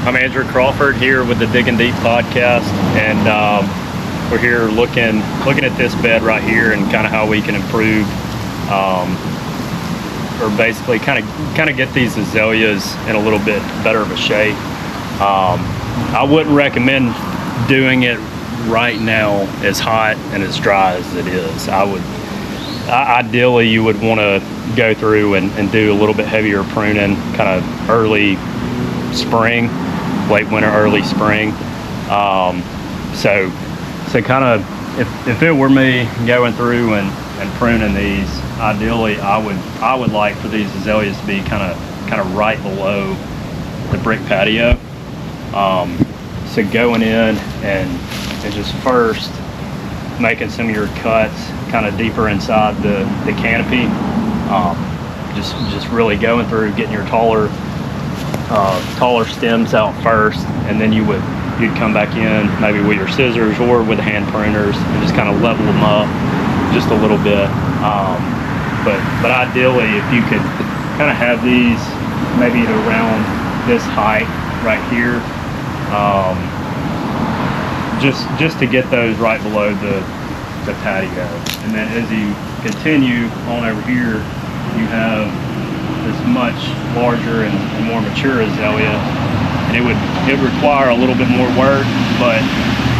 I'm Andrew Crawford here with the Digging Deep podcast, and we're here looking at this bed right here and kind of how we can improve, or basically kind of get these azaleas in a little bit better of a shape. I wouldn't recommend doing it right now as hot and as dry as it is. Ideally you would want to go through and do a little bit heavier pruning, kind of early spring, late winter, early spring. So kind of if it were me going through and pruning these, ideally I would like for these azaleas to be kind of right below the brick patio. So going in and just first making some of your cuts kind of deeper inside the canopy, just really going through, getting your taller stems out first, and then you'd come back in maybe with your scissors or with hand pruners and just kind of level them up just a little bit. But ideally, if you could kind of have these maybe at around this height right here, just to get those right below the patio. And then as you continue on over here, you have this much larger and more mature azalea, and it would require a little bit more work, but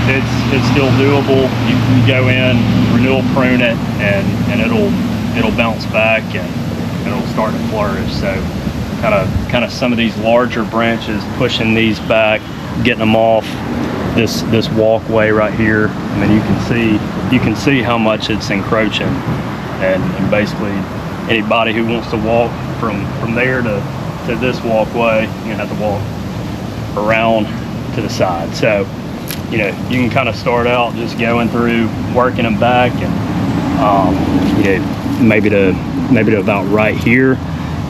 it's still doable. You can go in, renewal prune it, and it'll bounce back and it'll start to flourish. So kind of some of these larger branches, pushing these back, getting them off this walkway right here, and then you can see how much it's encroaching, and basically anybody who wants to walk from there to this walkway, you're gonna have to walk around to the side. So you can kind of start out just going through, working them back, and maybe to about right here,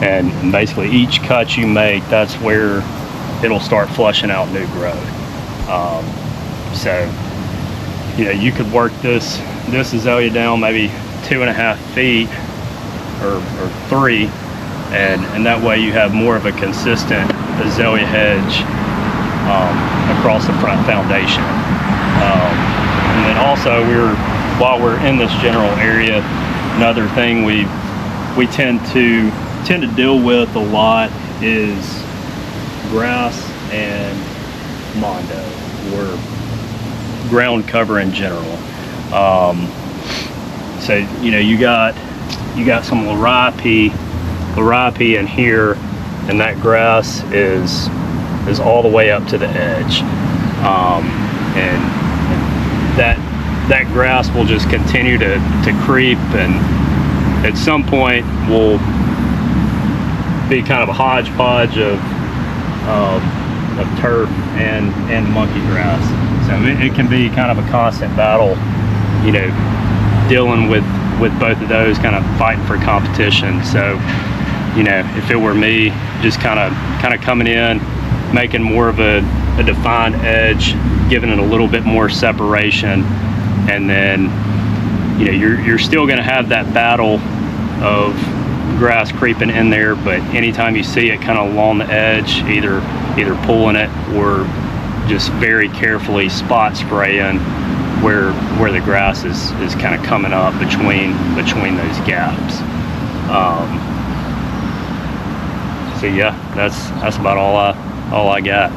and basically each cut you make, that's where it'll start flushing out new growth. So you could work this azalea down maybe 2.5 feet or 3, and that way you have more of a consistent azalea hedge across the front foundation. And then also, while we're in this general area, another thing we tend to deal with a lot is grass and mondo, or ground cover in general. So you got some liripe in here, and that grass is all the way up to the edge, and that grass will just continue to creep, and at some point will be kind of a hodgepodge of turf and monkey grass. So it can be kind of a constant battle, dealing with both of those, kind of fighting for competition. So if it were me, just kind of coming in, making more of a defined edge, giving it a little bit more separation, and then you're still going to have that battle of grass creeping in there, but anytime you see it kind of along the edge, either pulling it or just very carefully spot spraying where the grass is kind of coming up between those gaps. So yeah, that's about all I got.